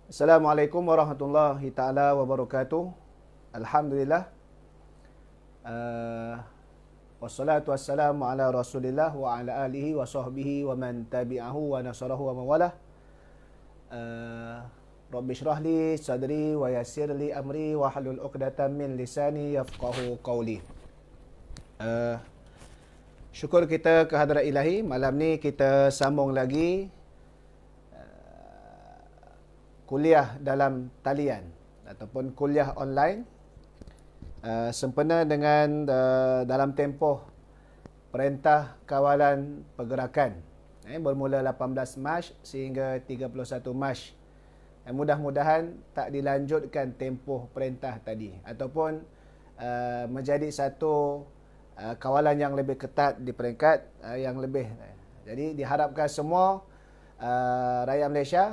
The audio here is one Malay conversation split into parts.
Assalamualaikum warahmatullahi taala wabarakatuh. Alhamdulillah. Uh, Wassalatu wassalamu ala Rasulillah wa ala alihi wa sahbihi wa man tabi'ahu wa nasarahu wa mawalah. Rabbi shrah li sadri wa yassir li amri wa halul 'uqdatam min lisani yafqahu qawli. Syukur kita kehadrat Ilahi. Malam ni kita sambung lagi kuliah dalam talian ataupun kuliah online sempena dengan dalam tempoh Perintah Kawalan Pergerakan bermula 18 Mac sehingga 31 Mac. Mudah-mudahan tak dilanjutkan tempoh perintah tadi ataupun menjadi satu kawalan yang lebih ketat di peringkat yang lebih. Jadi diharapkan semua rakyat Malaysia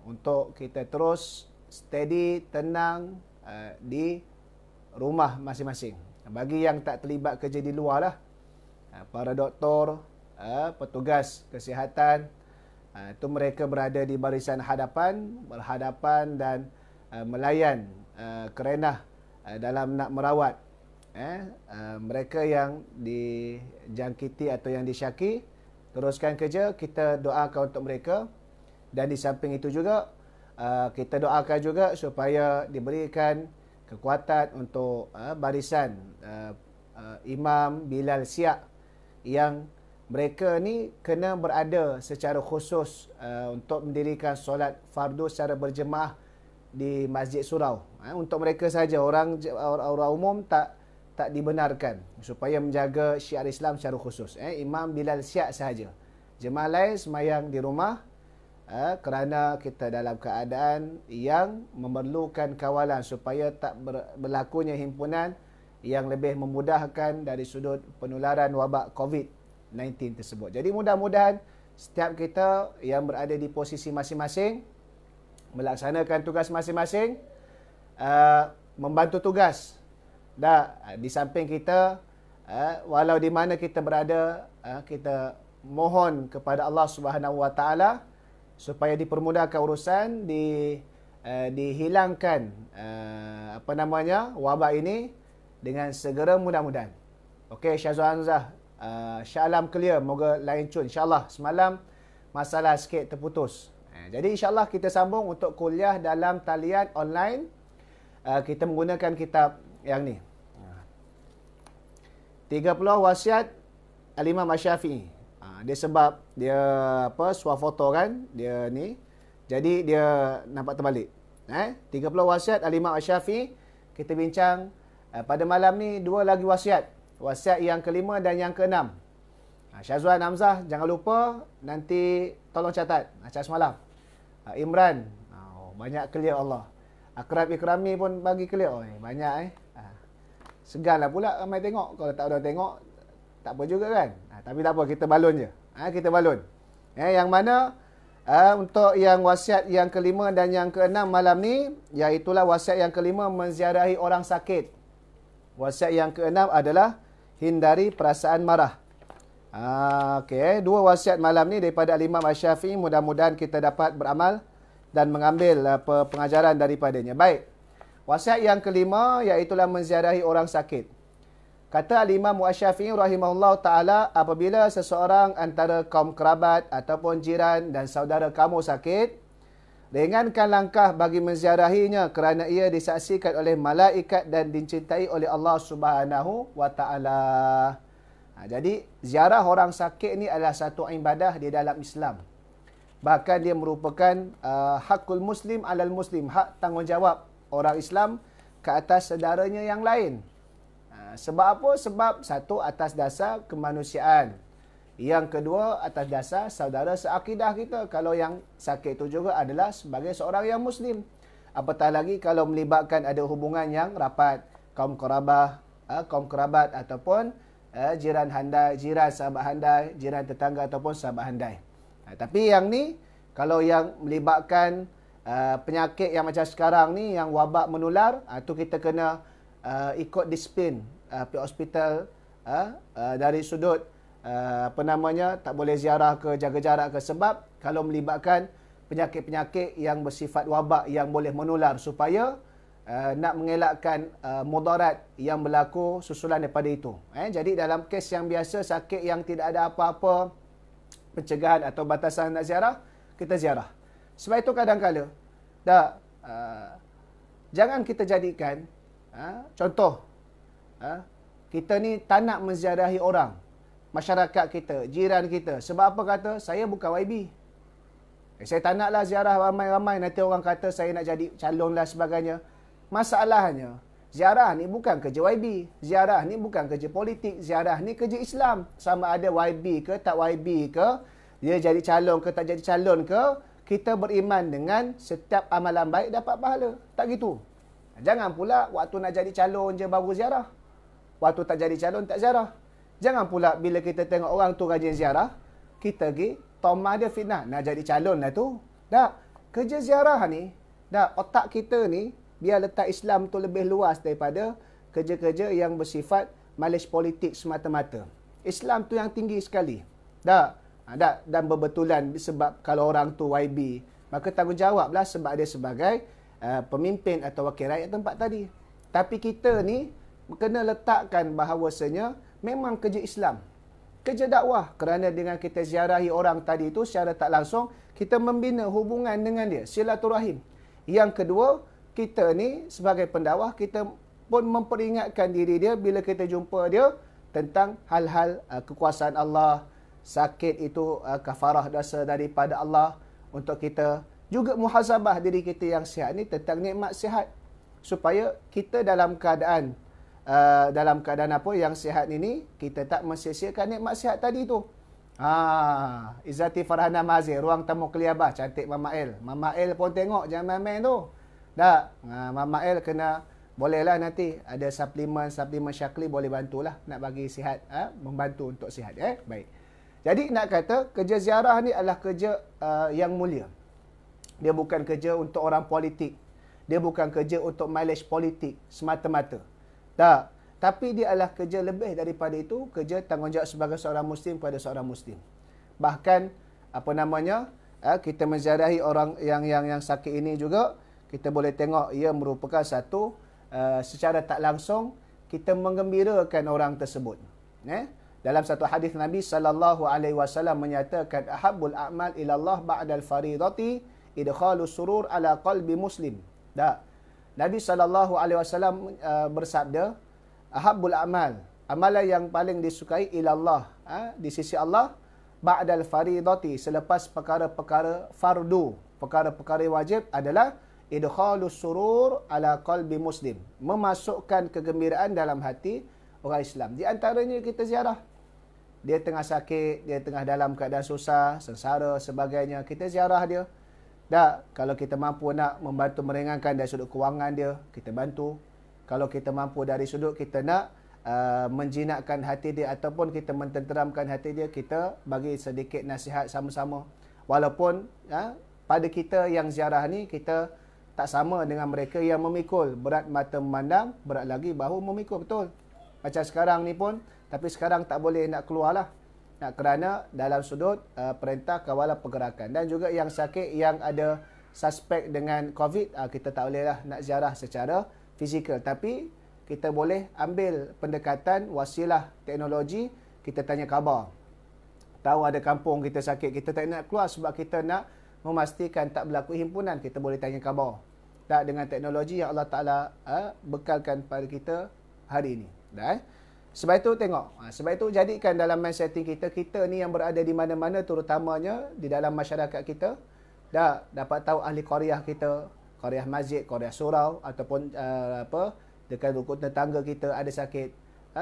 untuk kita terus steady, tenang di rumah masing-masing. Bagi yang tak terlibat kerja di luar lah, para doktor, petugas kesihatan, itu mereka berada di barisan berhadapan dan melayan kerenah dalam nak merawat mereka yang dijangkiti atau yang disyaki. Teruskan kerja, kita doakan untuk mereka. Dan di samping itu juga, kita doakan juga supaya diberikan kekuatan untuk barisan Imam Bilal Siak yang mereka ni kena berada secara khusus untuk mendirikan solat fardu secara berjemaah di Masjid Surau. Untuk mereka saja, orang umum tak dibenarkan supaya menjaga syiar Islam secara khusus. Imam Bilal Siak sahaja. Jemaah lain semayang di rumah kerana kita dalam keadaan yang memerlukan kawalan supaya tak berlakunya himpunan yang lebih memudahkan dari sudut penularan wabak COVID-19 tersebut. Jadi mudah-mudahan setiap kita yang berada di posisi masing-masing melaksanakan tugas masing-masing, membantu tugas. Di samping kita, walau di mana kita berada, kita mohon kepada Allah Subhanahu Wa Taala supaya dipermudahkan urusan, dihilangkan wabak ini dengan segera mudah-mudahan. Okey, Syazwan Hamzah, Shah Alam clear, moga lain cun. InsyaAllah semalam masalah sikit terputus. Jadi insyaAllah kita sambung untuk kuliah dalam talian online. Kita menggunakan kitab yang ni, 30 wasiat Al-Imam Asy-Syafi'i. Dia sebab dia swafoto kan dia ni, jadi dia nampak terbalik. 30 wasiat Al-Imam Asy-Syafi'i. Kita bincang pada malam ni dua lagi wasiat yang kelima dan yang keenam. Syazwan Hamzah, jangan lupa nanti tolong catat macam semalam. Imran, banyak clear Allah. Akrab Ikrami pun bagi clear. Banyak seganlah pula ramai tengok. Kalau tak ada tengok tak apa juga kan. Tapi tak apa, kita balun je. Kita balun. Yang mana untuk yang wasiat yang kelima dan yang keenam malam ni, iaitulah wasiat yang kelima menziarahi orang sakit. Wasiat yang keenam adalah hindari perasaan marah. Okey, dua wasiat malam ni daripada Al-Imam Asy-Syafi'i, mudah-mudahan kita dapat beramal dan mengambil pengajaran daripadanya. Baik. Wasiat yang kelima iaitulah menziarahi orang sakit. Kata Al-Imam Asy-Syafi'i rahimahullah ta'ala, apabila seseorang antara kaum kerabat ataupun jiran dan saudara kamu sakit, ringankan langkah bagi menziarahinya kerana ia disaksikan oleh malaikat dan dicintai oleh Allah Subhanahu wa ta'ala. Jadi, ziarah orang sakit ni adalah satu ibadah di dalam Islam. Bahkan dia merupakan hakul muslim alal muslim, hak tanggungjawab orang Islam ke atas saudaranya yang lain. Sebab apa? Sebab satu, atas dasar kemanusiaan. Yang kedua, atas dasar saudara seakidah kita. Kalau yang sakit itu juga adalah sebagai seorang yang Muslim. Apatah lagi kalau melibatkan ada hubungan yang rapat. Kaum kerabat ataupun jiran handai, jiran sahabat handai, jiran tetangga ataupun sahabat handai. Tapi yang ni, kalau yang melibatkan penyakit yang macam sekarang ni, yang wabak menular, itu kita kena ikut disiplin pihak hospital dari sudut tak boleh ziarah ke, jaga jarak ke, sebab kalau melibatkan penyakit-penyakit yang bersifat wabak yang boleh menular, supaya nak mengelakkan mudarat yang berlaku susulan daripada itu. Jadi dalam kes yang biasa, sakit yang tidak ada apa-apa pencegahan atau batasan nak ziarah, kita ziarah. Sebab itu kadang-kala jangan kita jadikan contoh, kita ni tak nak menziarahi orang, masyarakat kita, jiran kita. Sebab apa kata? Saya bukan YB. Saya tak naklah ziarah ramai-ramai, nanti orang kata saya nak jadi calon lah sebagainya. Masalahnya, ziarah ni bukan kerja YB. Ziarah ni bukan kerja politik. Ziarah ni kerja Islam. Sama ada YB ke tak YB ke, dia jadi calon ke tak jadi calon ke, kita beriman dengan setiap amalan baik dapat pahala. Tak gitu. Jangan pula waktu nak jadi calon je baru ziarah. Waktu tak jadi calon tak ziarah. Jangan pula bila kita tengok orang tu rajin ziarah, kita pergi tomah dia fitnah. Nak jadi calon lah tu. Tak. Kerja ziarah ni, otak kita ni, biar letak Islam tu lebih luas daripada kerja-kerja yang bersifat malej politik semata-mata. Islam tu yang tinggi sekali. Dan berbetulan sebab kalau orang tu YB, maka tanggungjawablah sebab dia sebagai pemimpin atau wakil rakyat tempat tadi. Tapi kita ni kena letakkan bahawasanya memang kerja Islam, kerja dakwah, kerana dengan kita ziarahi orang tadi itu secara tak langsung, kita membina hubungan dengan dia, silaturahim. Yang kedua, kita ni sebagai pendakwah, kita pun memperingatkan diri dia bila kita jumpa dia tentang hal-hal kekuasaan Allah. Sakit itu kafarah dosa daripada Allah, untuk kita juga muhasabah diri kita yang sihat ni tentang nikmat sihat, supaya kita dalam keadaan apa yang sihat ini, kita tak mensia-siakan nikmat sihat tadi tu. Izzati Farhana Mazir, ruang tamu Keliabah, cantik Mama El. Mama El pun tengok, jangan main-main tu. Mama El kena, bolehlah nanti ada suplemen Syakli boleh bantulah nak bagi sihat, membantu untuk sihat. Baik. Jadi nak kata kerja ziarah ni adalah kerja yang mulia. Dia bukan kerja untuk orang politik. Dia bukan kerja untuk malej politik semata-mata. Tak. Tapi dia adalah kerja lebih daripada itu, kerja tanggungjawab sebagai seorang Muslim kepada seorang Muslim. Bahkan, kita menziarahi orang yang sakit ini juga, kita boleh tengok ia merupakan satu, secara tak langsung, kita menggembirakan orang tersebut. Dalam satu hadis Nabi SAW menyatakan, ahabbul a'mal ilallah ba'dal faridati idkhalu surur ala qalbi muslim. Nabi SAW bersabda, ahabbul a'mal, amalan yang paling disukai ilallah, di sisi Allah, ba'dal faridati, selepas perkara-perkara fardu, perkara-perkara wajib adalah idkhalu surur ala qalbi muslim, memasukkan kegembiraan dalam hati orang Islam. Di antaranya kita ziarah. Dia tengah sakit, dia tengah dalam keadaan susah, sengsara, sebagainya, kita ziarah dia. Kalau kita mampu nak membantu meringankan dari sudut kewangan dia, kita bantu. Kalau kita mampu dari sudut kita nak menjinakkan hati dia ataupun kita mententeramkan hati dia, kita bagi sedikit nasihat sama-sama. Walaupun pada kita yang ziarah ni, kita tak sama dengan mereka yang memikul. Berat mata memandang, berat lagi bahu memikul, betul. Macam sekarang ni pun, tapi sekarang tak boleh nak keluar lah. Kerana dalam sudut perintah kawalan pergerakan. Dan juga yang sakit, yang ada suspek dengan COVID, kita tak boleh lah nak ziarah secara fizikal. Tapi kita boleh ambil pendekatan wasilah teknologi, kita tanya khabar. Tahu ada kampung kita sakit, kita tak nak keluar sebab kita nak memastikan tak berlaku himpunan, kita boleh tanya khabar. Dengan teknologi yang Allah Ta'ala bekalkan pada kita hari ini. Sebab itu tengok, sebab itu jadikan dalam mind setting kita, kita ni yang berada di mana-mana, terutamanya di dalam masyarakat kita, dapat tahu ahli qaryah kita, qaryah masjid, qaryah surau, ataupun dekat rukun tetangga kita ada sakit,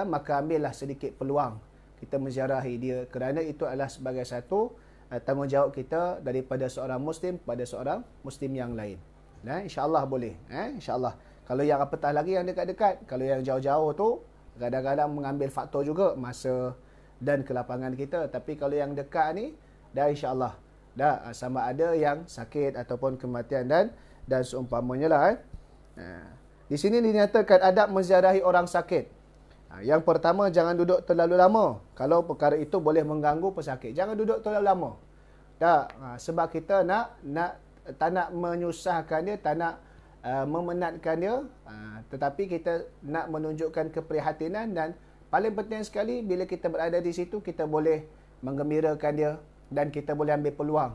maka ambillah sedikit peluang kita menziarahi dia, kerana itu adalah sebagai satu tanggungjawab kita daripada seorang Muslim pada seorang Muslim yang lain. InsyaAllah boleh. InsyaAllah. Kalau yang apatah lagi yang dekat-dekat, kalau yang jauh-jauh tu, kadang-kadang mengambil faktor juga masa dan kelapangan kita. Tapi kalau yang dekat ni, insyaAllah. Sama ada yang sakit ataupun kematian dan seumpamanya lah. Di sini dinyatakan adab menziarahi orang sakit. Yang pertama, jangan duduk terlalu lama. Kalau perkara itu boleh mengganggu pesakit, jangan duduk terlalu lama. Tak, sebab kita tak nak menyusahkan dia, tak nak memenatkan dia, tetapi kita nak menunjukkan keprihatinan. Dan paling penting sekali, bila kita berada di situ, kita boleh menggembirakan dia dan kita boleh ambil peluang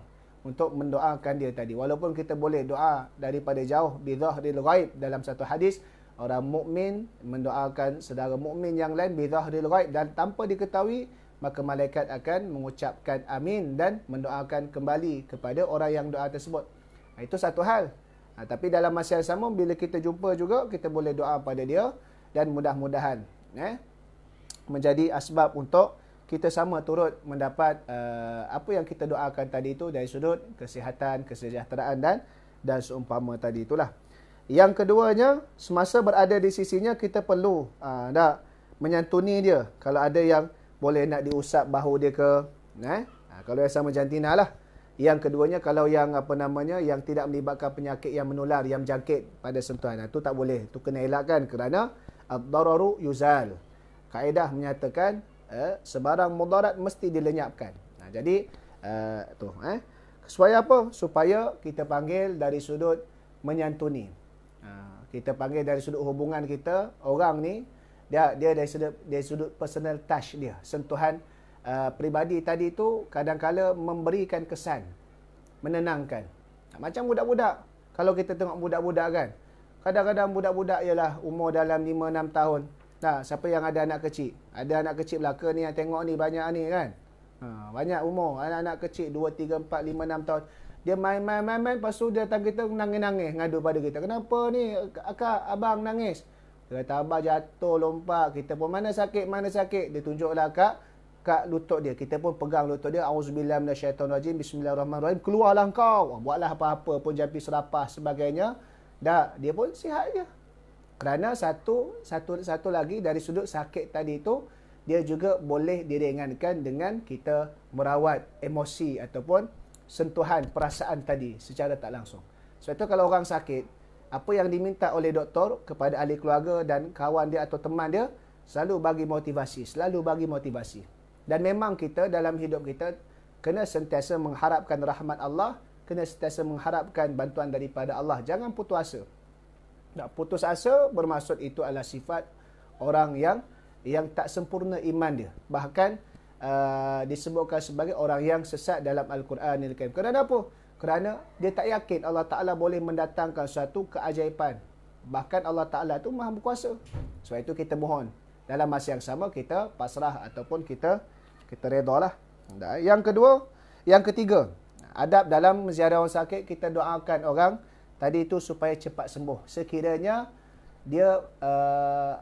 untuk mendoakan dia tadi. Walaupun kita boleh doa daripada jauh, bidhahril ghaib, dalam satu hadis, orang mukmin mendoakan saudara mukmin yang lain bidhahril ghaib, dan tanpa diketahui, maka malaikat akan mengucapkan amin dan mendoakan kembali kepada orang yang doa tersebut. Itu satu hal. Tapi dalam masa yang sama, bila kita jumpa juga, kita boleh doa pada dia, dan mudah-mudahan menjadi asbab untuk kita sama turut mendapat apa yang kita doakan tadi itu dari sudut kesihatan, kesejahteraan dan seumpama tadi itulah. Yang keduanya, semasa berada di sisinya, kita perlu menyantuni dia. Kalau ada yang boleh nak diusap bahu dia ke, kalau yang sama jantina lah. Yang keduanya, kalau yang yang tidak melibatkan penyakit yang menular, yang jangkit pada sentuhan, itu tak boleh. Itu kena elakkan kerana ad-dararu yuzal. Kaedah menyatakan sebarang mudarat mesti dilenyapkan. Jadi supaya apa? Supaya kita panggil dari sudut menyantuni. Kita panggil dari sudut hubungan kita, orang ni dia dari sudut personal touch dia, sentuhan peribadi tadi tu kadang-kala memberikan kesan menenangkan. Macam budak-budak. Kalau kita tengok budak-budak kan, kadang-kadang budak-budak ialah umur dalam 5-6 tahun. Siapa yang ada anak kecil? Ada anak kecil belaka ni yang tengok ni, banyak ni kan. Banyak umur anak-anak kecil 2, 3, 4, 5, 6 tahun. Dia main, lepas tu dia datang kita nangis-nangis, ngadu pada kita. Kenapa ni akak, abang nangis? Dia kata abang jatuh lompat. Kita pun mana sakit. Dia tunjuklah kat lutut dia. Kita pun pegang lutut dia. Auzubillahi minasyaitonirrajim. Bismillahirrahmanirrahim. Keluarlah kau. Buatlah apa-apa pun, jampi serapah sebagainya. Dia pun sihat je. Kerana satu lagi dari sudut sakit tadi tu, dia juga boleh diringankan dengan kita merawat emosi ataupun sentuhan perasaan tadi secara tak langsung. Sebab itu kalau orang sakit, apa yang diminta oleh doktor kepada ahli keluarga dan kawan dia atau teman dia, selalu bagi motivasi. Dan memang kita dalam hidup kita kena sentiasa mengharapkan rahmat Allah, kena sentiasa mengharapkan bantuan daripada Allah. Jangan putus asa. Tak putus asa bermaksud itu adalah sifat orang yang tak sempurna iman dia. Bahkan disebutkan sebagai orang yang sesat dalam Al-Quranil Karim. Kerana apa? Kerana dia tak yakin Allah Ta'ala boleh mendatangkan suatu keajaiban. Bahkan Allah Ta'ala tu maha berkuasa. Sebab itu kita mohon. Dalam masa yang sama, kita pasrah ataupun kita redalah. Yang ketiga, adab dalam ziarah orang sakit, kita doakan orang tadi itu supaya cepat sembuh. Sekiranya dia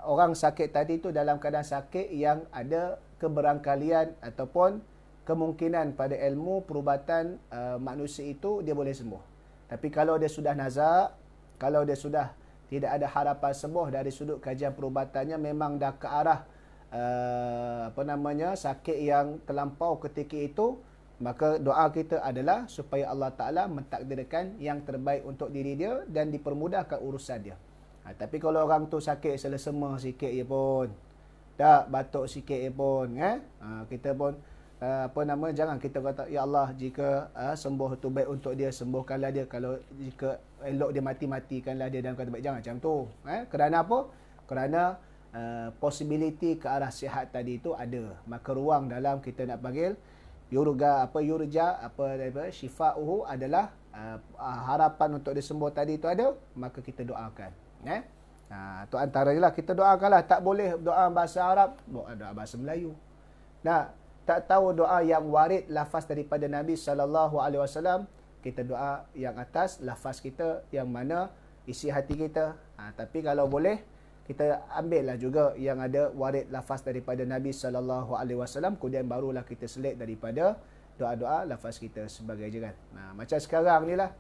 orang sakit tadi itu dalam keadaan sakit yang ada keberangkalian ataupun kemungkinan pada ilmu perubatan manusia itu dia boleh sembuh. Tapi kalau dia sudah nazak, kalau dia sudah tidak ada harapan sembuh dari sudut kajian perubatannya, memang dah ke arah sakit yang terlampau ketika itu, maka doa kita adalah supaya Allah Ta'ala mentakdirkan yang terbaik untuk diri dia dan dipermudahkan urusan dia. Tapi kalau orang tu sakit selesema sikit je pun, tak batuk sikit je pun, kita pun jangan kita kata ya Allah, jika sembuh tu baik untuk dia, sembuhkanlah dia. Kalau jika elok dia matikanlah dia dalam keadaan baik. Jangan macam tu. Kerana apa? Kerana possibility ke arah sihat tadi itu ada. Maka ruang dalam kita nak panggil syifa'uhu adalah harapan untuk dia sembuh tadi itu ada, maka kita doakan. Itu antaranya lah, kita doakanlah. Tak boleh doa bahasa Arab, doa bahasa Melayu. Tak tahu doa yang warid lafaz daripada Nabi SAW, kita doa yang atas lafaz kita, yang mana isi hati kita. Tapi kalau boleh, kita ambillah juga yang ada warid lafaz daripada Nabi SAW, kemudian barulah kita select daripada doa-doa lafaz kita sebagai jalan. Macam sekarang ni lah,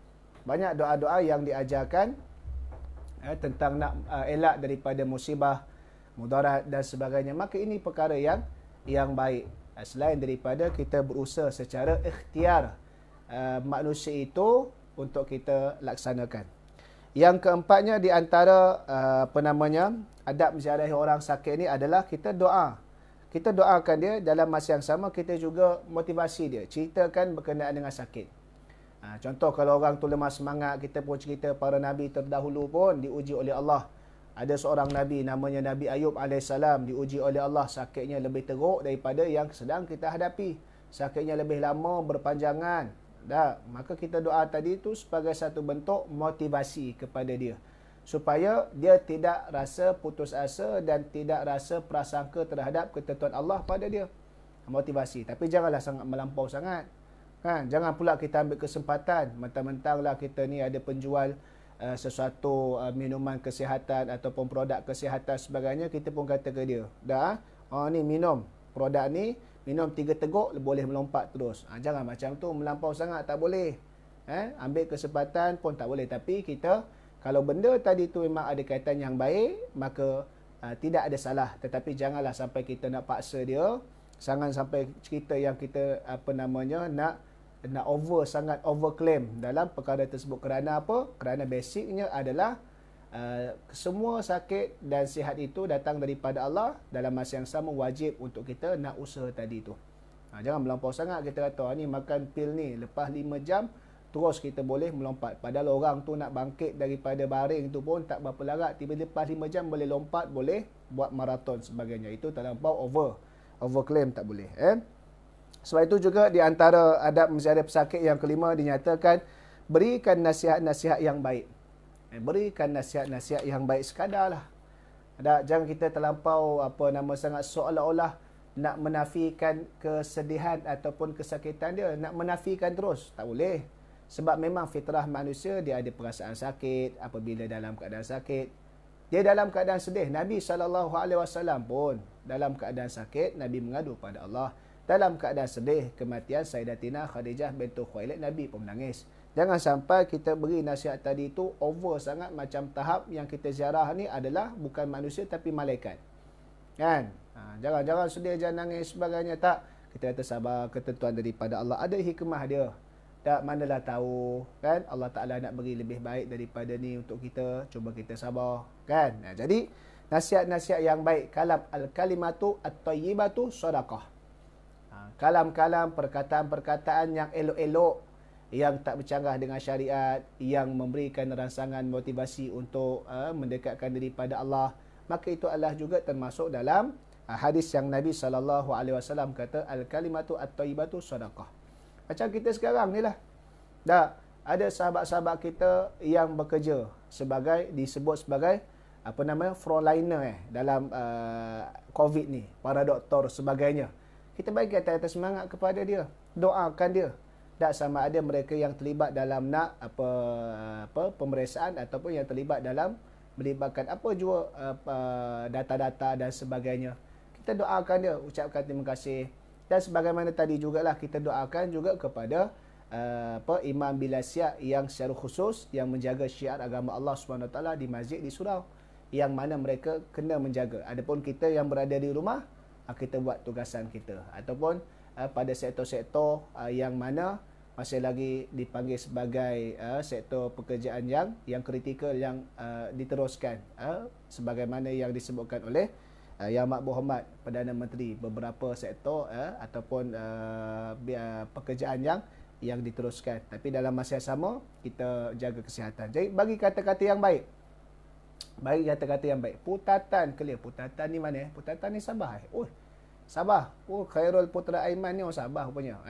banyak doa-doa yang diajarkan tentang nak elak daripada musibah, mudarat dan sebagainya. Maka ini perkara yang baik. Selain daripada kita berusaha secara ikhtiar manusia itu untuk kita laksanakan. Yang keempatnya di antara adab menziarahi orang sakit ni adalah kita doa kita doakan dia, dalam masa yang sama kita juga motivasi dia, ceritakan berkenaan dengan sakit. Contoh kalau orang tu lemah semangat, kita pun cerita para Nabi terdahulu pun diuji oleh Allah. Ada seorang Nabi namanya Nabi Ayub AS, diuji oleh Allah, sakitnya lebih teruk daripada yang sedang kita hadapi. Sakitnya lebih lama, berpanjangan. Maka kita doa tadi tu sebagai satu bentuk motivasi kepada dia, supaya dia tidak rasa putus asa dan tidak rasa prasangka terhadap ketentuan Allah pada dia. Motivasi. Tapi janganlah sangat melampau sangat. Jangan pula kita ambil kesempatan, mentang-mentanglah kita ni ada penjual sesuatu minuman kesihatan ataupun produk kesihatan sebagainya, kita pun kata ke dia, ni minum produk ni, minum 3 teguk boleh melompat terus. Jangan macam tu, melampau sangat tak boleh. Ambil kesempatan pun tak boleh. Tapi kita, kalau benda tadi tu memang ada kaitan yang baik, maka tidak ada salah. Tetapi janganlah sampai kita nak paksa dia, jangan sampai cerita yang kita nak sangat overclaim dalam perkara tersebut. Kerana apa? Kerana basicnya adalah semua sakit dan sihat itu datang daripada Allah. Dalam masa yang sama wajib untuk kita nak usaha tadi tu. Jangan melampau sangat kita kata ni makan pil ni lepas 5 jam terus kita boleh melompat. Padahal orang tu nak bangkit daripada baring tu pun tak berapa larat, tiba-tiba lepas 5 jam boleh lompat, boleh buat maraton sebagainya. Itu terlampau overclaim, tak boleh. Sebab itu juga di antara adab menziarah pesakit yang kelima dinyatakan, berikan nasihat-nasihat yang baik. Berikan nasihat-nasihat yang baik sekadarlah. Jangan kita terlampau sangat seolah-olah nak menafikan kesedihan ataupun kesakitan dia, nak menafikan terus, tak boleh. Sebab memang fitrah manusia dia ada perasaan sakit apabila dalam keadaan sakit. Dia dalam keadaan sedih. Nabi SAW pun dalam keadaan sakit, Nabi mengadu pada Allah. Dalam keadaan sedih, kematian Sayyidatina Khadijah bintu Khuwailid, Nabi pun menangis. Jangan sampai kita beri nasihat tadi tu over sangat, macam tahap yang kita ziarah ni adalah bukan manusia tapi malaikat. Jangan sedih, jangan nangis sebagainya. Tak. Kita kata sabar, ketentuan daripada Allah. Ada hikmah dia. Tak, manalah tahu kan Allah Ta'ala nak beri lebih baik daripada ni untuk kita. Cuba kita sabar kan. Jadi nasihat-nasihat yang baik, kalam al-kalimatu at-tayyibatu sadaqah. Kalam-kalam, perkataan-perkataan yang elok-elok, yang tak bercanggah dengan syariat, yang memberikan rangsangan motivasi untuk mendekatkan diri pada Allah, maka itu adalah juga termasuk dalam hadis yang Nabi SAW kata, al-kalimatu at-tayyibatu sadaqah. Macam kita sekarang ni lah. Ada sahabat-sahabat kita yang bekerja disebut sebagai frontliner dalam COVID ni, para doktor sebagainya. Kita bagi kata-kata semangat kepada dia, doakan dia. Tak sama ada mereka yang terlibat dalam pemeriksaan ataupun yang terlibat dalam melibatkan data-data dan sebagainya. Kita doakan dia, ucapkan terima kasih. Dan sebagaimana tadi jugalah kita doakan juga kepada Imam Bilal Siap yang secara khusus yang menjaga syiar agama Allah SWT di masjid di surau, yang mana mereka kena menjaga. Adapun kita yang berada di rumah, kita buat tugasan kita. Ataupun pada sektor-sektor yang mana masih lagi dipanggil sebagai sektor pekerjaan yang kritikal, yang diteruskan sebagaimana yang disebutkan oleh Yang Mak Berhormat Perdana Menteri, beberapa sektor ataupun pekerjaan yang diteruskan. Tapi dalam masa yang sama kita jaga kesihatan. Jadi bagi kata-kata yang baik. Bagi kata-kata yang baik. Putatan clear. Putatan ni mana? Putatan ni Sabah. Sabah. Khairul Putra Aiman ni orang Sabah rupanya.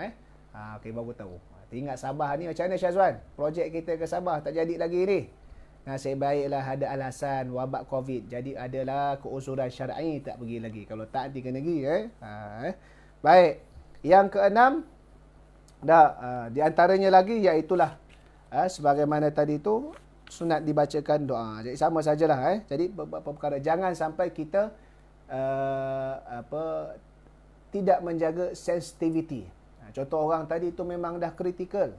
Okey, baru tahu. Ingat Sabah ni macam mana Syazwan? Projek kita ke Sabah tak jadi lagi ni. Nasib baiklah ada alasan wabak COVID. Jadi adalah keuzuran syar'i tak pergi lagi. Kalau tak nanti kena pergi. Baik. Yang keenam, di antaranya lagi iaitulah sebagaimana tadi tu sunat dibacakan doa. Jadi sama sajalah. Jadi beberapa perkara. Jangan sampai kita tidak menjaga sensitivity. Contoh orang tadi tu memang dah kritikal.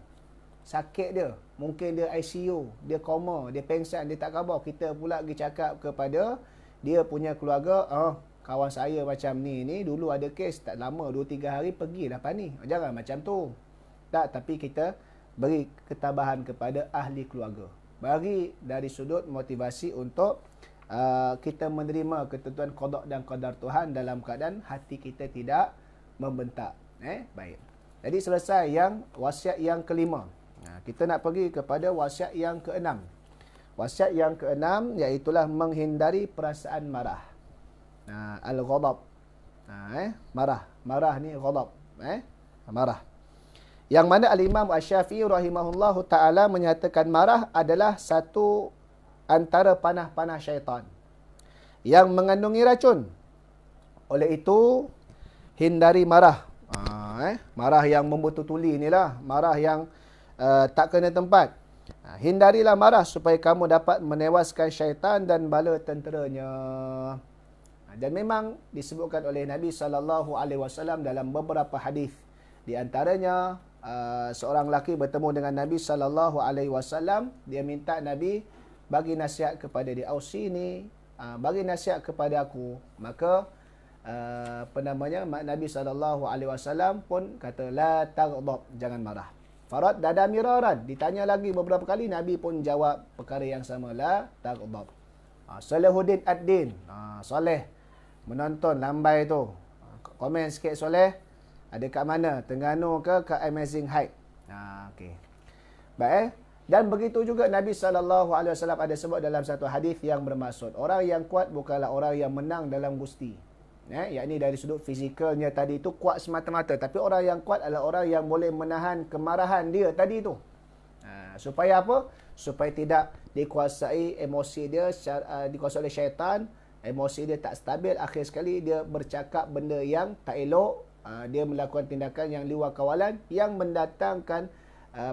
Sakit dia. Mungkin dia ICU. Dia koma. Dia pengsan. Dia tak khabar. Kita pula pergi cakap kepada dia punya keluarga. Kawan saya macam ni dulu ada kes. Tak lama 2-3 hari pergilah panik. Jangan macam tu. Tak. Tapi kita beri ketabahan kepada ahli keluarga. Bagi dari sudut motivasi untuk kita menerima ketentuan qada dan qadar Tuhan dalam keadaan hati kita tidak membentak. Baik. Jadi selesai yang wasiat yang kelima. Kita nak pergi kepada wasiat yang keenam. Wasiat yang keenam iaitulah menghindari perasaan marah. Al-ghadab. Marah. Marah ni ghadab. Marah. Yang mana Al-Imam Asy-Syafi'i rahimahullahu ta'ala menyatakan marah adalah satu antara panah-panah syaitan yang mengandungi racun. Oleh itu, hindari marah. Marah yang membetululi inilah. Marah yang tak kena tempat. Hindarilah marah supaya kamu dapat menewaskan syaitan dan bala tenteranya. Dan memang disebutkan oleh Nabi SAW dalam beberapa hadis. Di antaranya, seorang lelaki bertemu dengan Nabi SAW. Dia minta Nabi bagi nasihat kepada dia. Ausini, bagi nasihat kepada aku. Maka Nabi SAW pun kata, la taghdab, jangan marah. Farad dada miraran, ditanya lagi beberapa kali, Nabi pun jawab perkara yang sama, la taghdab. Salahuddin ad-Din, Soleh menonton lambai tu. Komen sikit Soleh, ada kat mana? Terengganu ke kat Amazing Height? Okey. Baik. Dan begitu juga Nabi SAW ada sebut dalam satu hadis yang bermaksud, orang yang kuat bukanlah orang yang menang dalam gusti. Yakni dari sudut fizikalnya tadi itu kuat semata-mata. Tapi orang yang kuat adalah orang yang boleh menahan kemarahan dia tadi itu. Supaya apa? Supaya tidak dikuasai emosi dia, dikuasai oleh syaitan. Emosi dia tak stabil. Akhir sekali dia bercakap benda yang tak elok. Dia melakukan tindakan yang luar kawalan, yang mendatangkan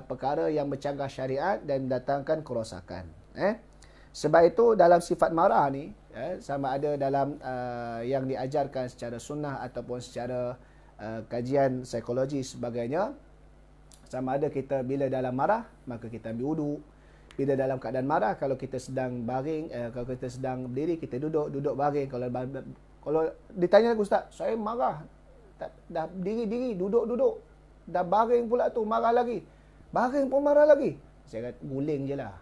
perkara yang bercanggah syariat dan mendatangkan kerosakan. Sebab itu dalam sifat marah ni, sama ada dalam yang diajarkan secara sunnah ataupun secara kajian psikologi sebagainya, sama ada kita bila dalam marah, maka kita ambil wudu. Bila dalam keadaan marah, kalau kita sedang baring, kalau kita sedang berdiri, kita duduk baring. Kalau ditanya lagi, Ustaz, saya marah, dah diri, duduk, dah baring pula tu, marah lagi. Baring pun marah lagi. Saya kata, guling je lah.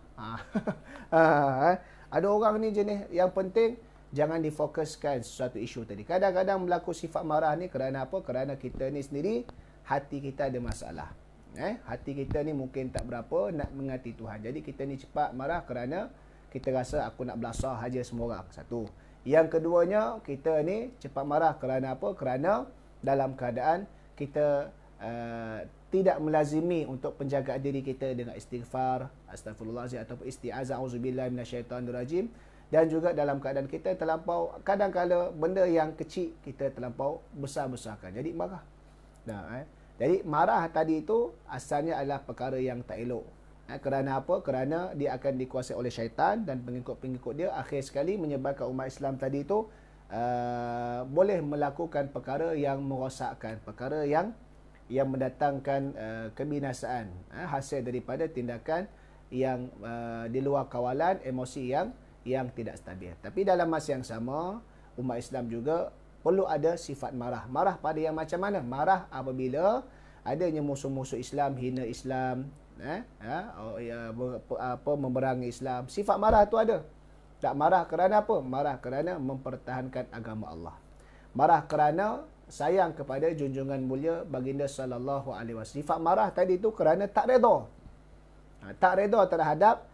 Ada orang ni jenis yang penting jangan difokuskan sesuatu isu tadi. Kadang-kadang berlaku sifat marah ni kerana apa? Kerana kita ni sendiri hati kita ada masalah. Hati kita ni mungkin tak berapa nak mengasihi Tuhan. Jadi kita ni cepat marah kerana kita rasa aku nak belasah haja semua orang. Satu. Yang keduanya, kita ni cepat marah kerana apa? Kerana dalam keadaan kita tidak melazimi untuk penjagaan diri kita dengan istighfar, astagfirullahalazim, ataupun isti'azah, auzubillahi minasyaitanirrajim. Dan juga dalam keadaan kita terlampau, kadang-kala benda yang kecil kita terlampau besar-besarkan. Jadi marah. Jadi marah tadi itu asalnya adalah perkara yang tak elok. Kerana apa? Kerana dia akan dikuasai oleh syaitan dan pengikut-pengikut dia akhir sekali menyebabkan umat Islam tadi itu boleh melakukan perkara yang merosakkan, perkara yang mendatangkan kebinasaan, hasil daripada tindakan yang di luar kawalan, emosi yang tidak stabil. Tapi dalam masa yang sama, umat Islam juga perlu ada sifat marah. Marah pada yang macam mana? Marah apabila adanya musuh-musuh Islam, hina Islam, memerangi Islam. Sifat marah tu ada. Tak marah kerana apa? Marah kerana mempertahankan agama Allah. Marah kerana sayang kepada junjungan mulia baginda sallallahu alaihi wasallam. Sifat marah tadi itu kerana tak redha. Tak redha terhadap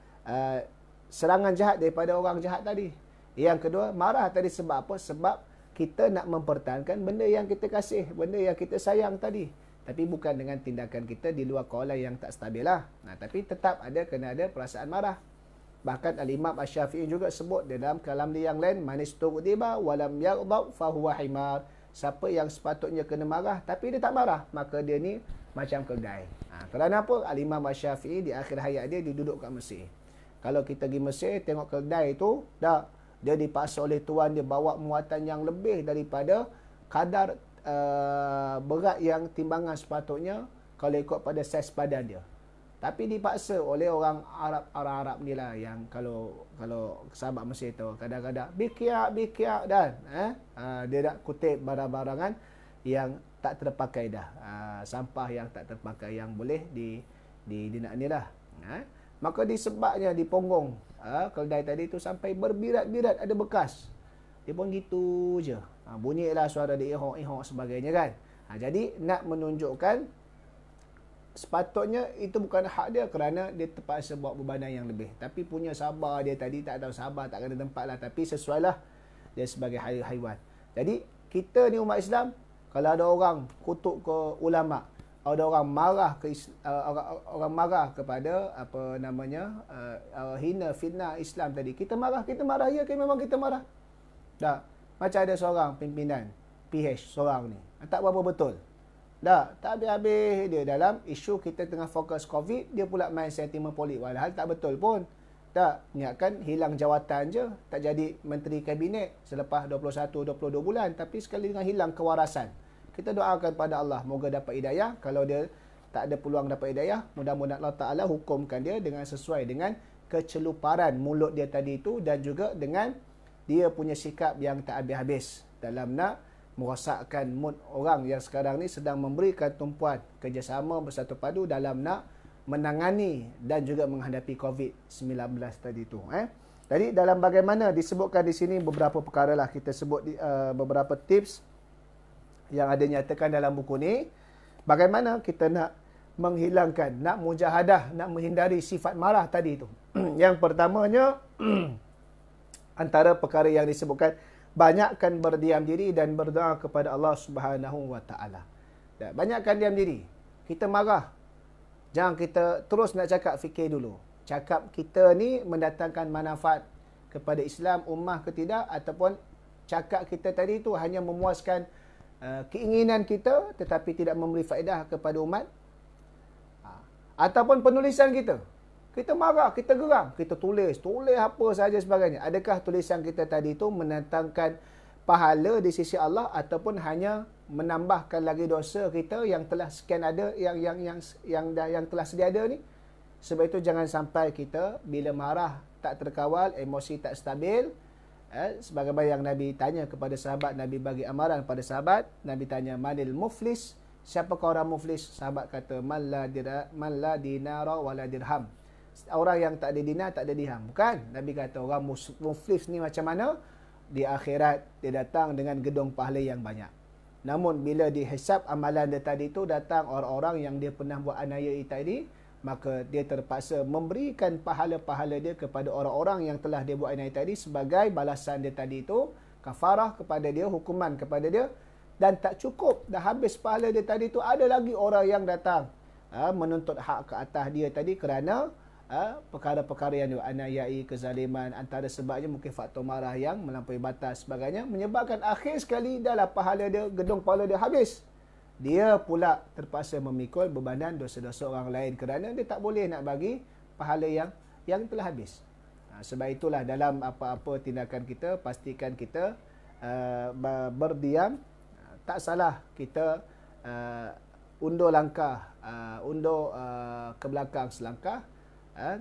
serangan jahat daripada orang jahat tadi. Yang kedua, marah tadi sebab apa? Sebab kita nak mempertahankan benda yang kita kasih, benda yang kita sayang tadi. Tapi bukan dengan tindakan kita di luar kawalan yang tak stabil lah. Tapi tetap kena ada perasaan marah. Bahkan Al-Imam Asy-Syafi'i juga sebut dalam kalam dia yang lain, manistughdiba walam yaghdab fahuwa himar. Siapa yang sepatutnya kena marah tapi dia tak marah, maka dia ni macam keldai. Kerana apa? Al-Imam Asy-Syafi'i di akhir hayat dia duduk kat Mesir. Kalau kita pergi Mesir tengok keldai tu, dia dipaksa oleh tuan dia bawa muatan yang lebih daripada kadar berat yang timbangan sepatutnya kalau ikut pada saiz badan dia. Tapi dipaksa oleh orang Arab ni lah, yang kalau sahabat Mesir tu kadang-kadang bikiak dan dia nak kutip barang-barangan yang tak terpakai dah, sampah yang tak terpakai yang boleh di nak ni lah. maka disebabnya di punggung keldai tadi tu sampai berbirat-birat ada bekas. Dia pun gitu je. Bunyilah suara dia ihok-ihok sebagainya kan. Jadi nak menunjukkan sepatutnya itu bukan hak dia kerana dia terpaksa buat bebanan yang lebih. Tapi punya sabar dia tadi tak tahu sabar tak kena tempat lah. Tapi sesuailah dia sebagai haiwan. Jadi kita ni umat Islam, kalau ada orang kutuk ke ulama, ada orang marah ke orang marah kepada apa namanya hina fitnah Islam tadi, kita marah ya, memang kita marah. Tak. Macam ada seorang pimpinan PH seorang ni, tak berapa betul. Tak habis-habis dia dalam isu kita tengah fokus COVID, dia pula main sentimen politik, walhal tak betul pun. Tak, ingatkan hilang jawatan je, tak jadi menteri kabinet selepas 21-22 bulan, tapi sekali dengan hilang kewarasan. Kita doakan pada Allah, moga dapat hidayah. Kalau dia tak ada peluang dapat hidayah, mudah-mudahan Allah Ta'ala hukumkan dia dengan sesuai dengan keceluparan mulut dia tadi itu, dan juga dengan dia punya sikap yang tak habis-habis dalam nak merosakkan mood orang yang sekarang ni sedang memberikan tumpuan kerjasama bersatu padu dalam nak menangani dan juga menghadapi COVID-19 tadi tu. Jadi dalam bagaimana disebutkan di sini beberapa perkara lah, kita sebut beberapa tips yang ada nyatakan dalam buku ni. Bagaimana kita nak menghilangkan, nak mujahadah, nak menghindari sifat marah tadi tu. Yang pertamanya antara perkara yang disebutkan, banyakkan berdiam diri dan berdoa kepada Allah Subhanahu Wa Taala. Banyakkan diam diri. Kita marah, jangan kita terus nak cakap, fikir dulu. Cakap kita ni mendatangkan manfaat kepada Islam, ummah ke tidak, ataupun cakap kita tadi tu hanya memuaskan keinginan kita tetapi tidak memberi faedah kepada umat. Ataupun penulisan kita. Kita marah, kita geram, kita tulis apa saja sebagainya. Adakah tulisan kita tadi itu mendatangkan pahala di sisi Allah, ataupun hanya menambahkan lagi dosa kita yang telah sekian ada, yang telah sedia ada ni? Sebab itu jangan sampai kita bila marah tak terkawal, emosi tak stabil. Sebagaimana yang Nabi tanya kepada sahabat, Nabi bagi amaran pada sahabat, Nabi tanya, manil muflis? Siapakah orang muflis? Sahabat kata, man la dinara wala dirham. Orang yang tak ada dinar, tak ada dirham. Bukan. Nabi kata orang muflis ni macam mana? Di akhirat dia datang dengan gedung pahala yang banyak. Namun bila dihisap amalan dia tadi tu, datang orang-orang yang dia pernah buat aniaya tadi, maka dia terpaksa memberikan pahala-pahala dia kepada orang-orang yang telah dia buat aniaya tadi sebagai balasan dia tadi tu, kafarah kepada dia, hukuman kepada dia. Dan tak cukup, dah habis pahala dia tadi tu, ada lagi orang yang datang menuntut hak ke atas dia tadi kerana perkara-perkara yang dianiayai, kezaliman, antara sebabnya mungkin faktor marah yang melampaui batas sebagainya, menyebabkan akhir sekali dalam pahala dia, gedung pahala dia habis. Dia pula terpaksa memikul bebanan dosa-dosa orang lain kerana dia tak boleh nak bagi pahala yang telah habis. Sebab itulah dalam apa-apa tindakan kita, pastikan kita berdiam. Tak salah kita undur langkah, undur ke belakang selangkah,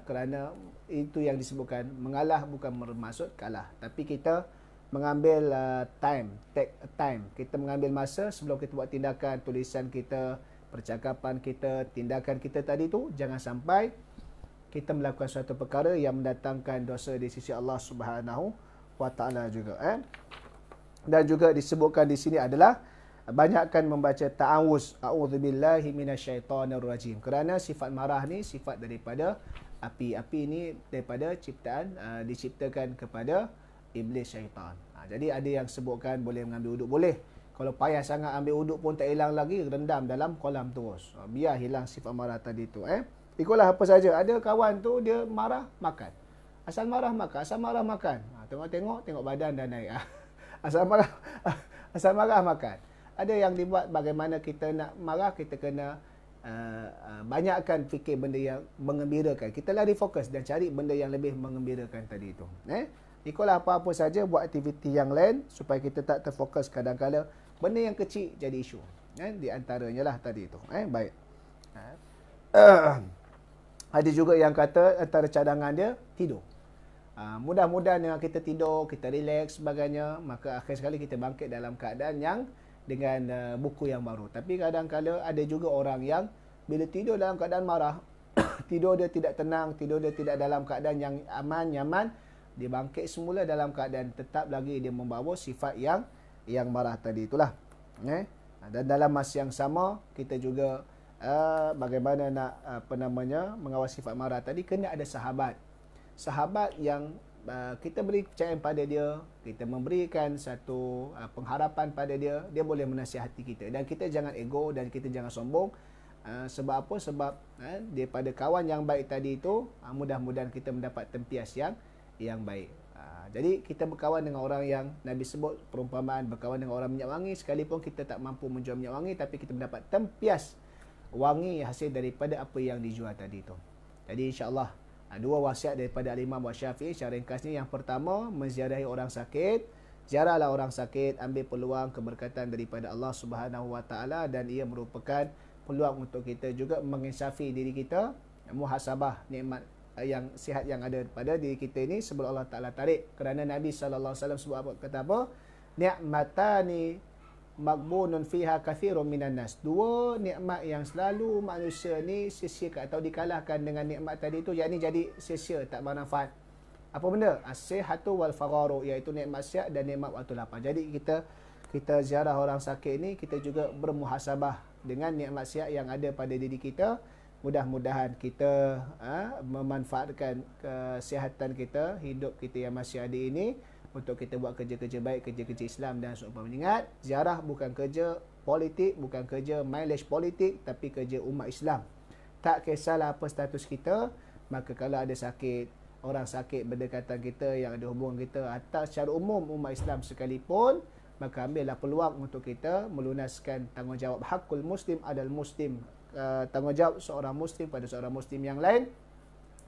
kerana itu yang disebutkan mengalah bukan bermaksud kalah, tapi kita mengambil take time, kita mengambil masa sebelum kita buat tindakan, tulisan kita, percakapan kita, tindakan kita tadi tu, jangan sampai kita melakukan suatu perkara yang mendatangkan dosa di sisi Allah Subhanahu Wa Taala juga. Dan juga disebutkan di sini adalah banyakkan membaca ta'awuz, a'udzubillahi minasyaitonirrajim, kerana sifat marah ni sifat daripada api. Api ni daripada ciptaan, diciptakan kepada iblis syaitan. Jadi ada yang sebutkan boleh mengambil uduk, boleh. Kalau payah sangat ambil uduk pun tak hilang lagi, rendam dalam kolam terus, biar hilang sifat marah tadi tu. Ikutlah apa saja. Ada kawan tu dia marah makan, asal marah makan, asal marah makan. Tengok badan dah naik. Asal marah makan. Ada yang dibuat bagaimana kita nak marah, kita kena banyakkan fikir benda yang mengembirakan. Kita lari fokus dan cari benda yang lebih mengembirakan tadi itu. Ikutlah apa-apa saja, buat aktiviti yang lain supaya kita tak terfokus. Kadang-kadang benda yang kecil jadi isu. Di antaranya lah tadi itu. Baik. Ada juga yang kata antara cadangan dia tidur. Mudah-mudahan dengan kita tidur, kita relax sebagainya, maka akhir sekali kita bangkit dalam keadaan yang dengan buku yang baru. Tapi kadang-kadang ada juga orang yang bila tidur dalam keadaan marah tidur dia tidak tenang, tidur dia tidak dalam keadaan yang aman, nyaman, dia bangkit semula dalam keadaan tetap lagi dia membawa sifat yang marah tadi itulah. Dan dalam masa yang sama kita juga bagaimana nak mengawal sifat marah tadi, kena ada sahabat yang kita beri kepercayaan pada dia, kita memberikan satu pengharapan pada dia, dia boleh menasihati kita, dan kita jangan ego dan kita jangan sombong. Sebab apa? Sebab daripada kawan yang baik tadi itu, mudah-mudahan kita mendapat tempias yang baik. Jadi kita berkawan dengan orang yang Nabi sebut perumpamaan berkawan dengan orang minyak wangi, sekalipun kita tak mampu menjual minyak wangi, tapi kita mendapat tempias wangi hasil daripada apa yang dijual tadi itu. Jadi insya-Allah dua wasiat daripada Al-Imam Syafi'i secara ringkasnya. Yang pertama, menziarahi orang sakit. Ziarahlah orang sakit, ambil peluang keberkatan daripada Allah Subhanahu Wa Taala, dan ia merupakan peluang untuk kita juga menginsafi diri kita, muhasabah nikmat yang sihat yang ada pada diri kita ini sebelum Allah Taala tarik. Kerana Nabi sallallahu alaihi wasallam sebut apa, kata apa? Ni'matani maghbunun fiha katsirun minan nas. Dua nikmat yang selalu manusia ni sia-siakan atau dikalahkan dengan nikmat tadi itu, yakni jadi sia-sia, tak bermanfaat. Apa benda? As-sihhatu wal fagharu, iaitu nikmat sihat dan nikmat waktu lapar. Jadi kita ziarah orang sakit ni, kita juga bermuhasabah dengan nikmat sihat yang ada pada diri kita. Mudah-mudahan kita memanfaatkan kesihatan kita, hidup kita yang masih ada ini untuk kita buat kerja-kerja baik, kerja-kerja Islam dan seumpama. Ingat, ziarah bukan kerja politik, bukan kerja mileage politik, tapi kerja umat Islam. Tak kisahlah apa status kita, maka kalau ada sakit, orang sakit berdekatan kita yang ada hubungan kita, atau secara umum umat Islam sekalipun, maka ambillah peluang untuk kita melunaskan tanggungjawab hakul muslim adal muslim, tanggungjawab seorang muslim pada seorang muslim yang lain.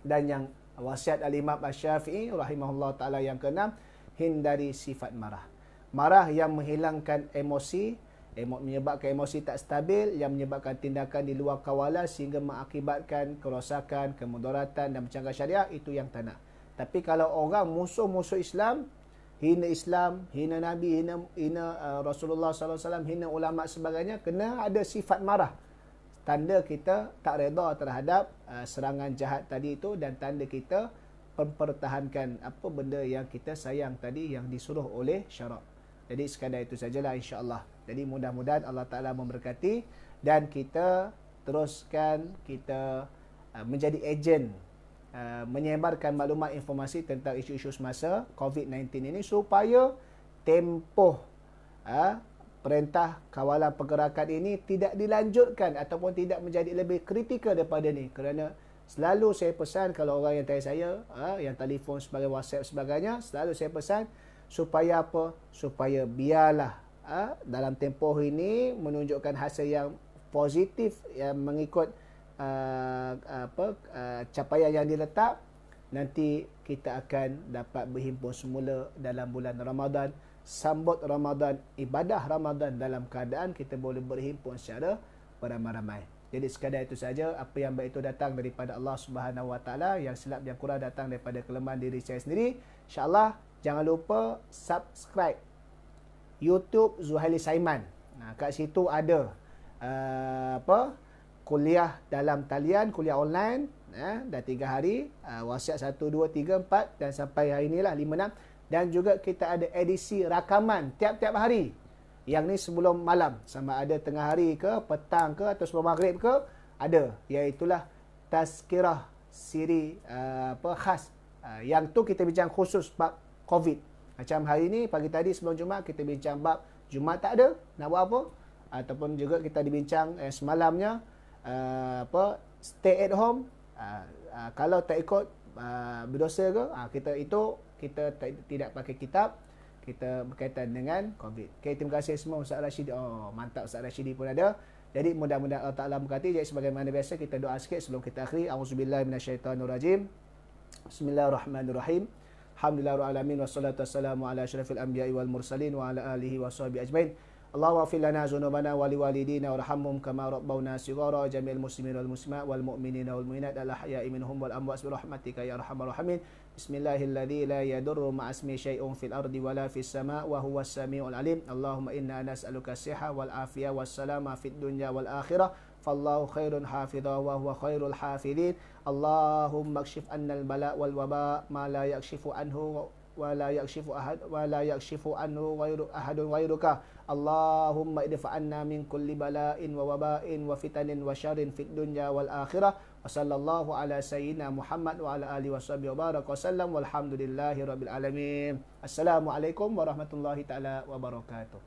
Dan yang wasiat Al-Imam Syafi'i rahimahullah ta'ala yang keenam, hindari sifat marah. Marah yang menghilangkan emosi, menyebabkan emosi tak stabil, yang menyebabkan tindakan di luar kawalan sehingga mengakibatkan kerosakan, kemudaratan dan melanggar syariat, itu yang tak nak. Tapi kalau orang musuh-musuh Islam, hina Nabi, hina Rasulullah SAW, hina ulama sebagainya, kena ada sifat marah. Tanda kita tak reda terhadap serangan jahat tadi itu, dan tanda kita mempertahankan apa benda yang kita sayang tadi yang disuruh oleh syarak. Jadi sekadar itu sajalah insya-Allah. Jadi mudah-mudahan Allah Taala memberkati dan kita teruskan kita menjadi ejen menyebarkan maklumat informasi tentang isu-isu semasa COVID-19 ini supaya tempoh perintah kawalan pergerakan ini tidak dilanjutkan ataupun tidak menjadi lebih kritikal daripada ni. Kerana selalu saya pesan, kalau orang yang tanya saya, yang telefon sebagai WhatsApp sebagainya, selalu saya pesan supaya apa? Supaya biarlah dalam tempoh ini menunjukkan hasil yang positif yang mengikut capaian yang diletak. Nanti kita akan dapat berhimpun semula dalam bulan Ramadan, sambut Ramadan, ibadah Ramadan dalam keadaan kita boleh berhimpun secara beramai-ramai. Jadi sekadar itu saja, apa yang baik itu datang daripada Allah Subhanahu Wa Taala, yang silap yang kurang datang daripada kelemahan diri saya sendiri. Insya-Allah jangan lupa subscribe YouTube Zuhaili Saiman. Kat situ ada kuliah dalam talian, kuliah online, dah 3 hari, wasiat 1 2 3 4 dan sampai hari inilah 5 6, dan juga kita ada edisi rakaman tiap-tiap hari. Yang ni sebelum malam, sama ada tengah hari ke, petang ke, atau sebelum maghrib ke, ada. Iaitulah tazkirah siri khas. Yang tu kita bincang khusus bab COVID. Macam hari ni, pagi tadi sebelum Jumaat, kita bincang bab Jumaat tak ada, nak buat apa? Ataupun juga kita dibincang semalamnya, stay at home. Kalau tak ikut berdosa ke, kita tidak pakai kitab, kita berkaitan dengan COVID. Okay, terima kasih semua Ustaz Rashidi. Oh, mantap, Ustaz Rashidi pun ada. Jadi mudah-mudahan Allah Ta'ala memberkati. Jadi sebagaimana biasa kita doa sikit sebelum kita akhiri. A'udzubillahi minasyaitanirrajim. Bismillahirrahmanirrahim. Alhamdulillahirabbil alamin wassalatu wassalamu ala asyrafil anbiya'i wal mursalin wa ala alihi washabihi ajmain. Allahumma ighfir lana dzunubana wa liwalidina warhamhum kama rabbawna shighara jami'al muslimin wal muslimat wal mu'minina wal mu'minat al ahya'i minhum wal amwat bi rahmatika ya arhamar rahimin. Bismillahilladzi la yadurru ma'asmi syai'un fil ardi wala fis sama' wa huwas samiul alim. Allahumma inna nas'aluka as-sihha wal afiyah was salama fid dunya wal akhirah. fallahu khairun hafidha wa huwa khairul hafidin. Allahumma kshif annal bala wal waba ma la yakshifu anhu ولا يكشف عنه غير أحد غيرك. اللهم ادفع عنا من كل بلاء ووباء وفتن وشر في الدنيا والآخرة. وصلى الله على سيدنا محمد وعلى آله وصحبه وبارك وسلم والحمد لله رب العالمين. السلام عليكم ورحمة الله تعالى وبركاته.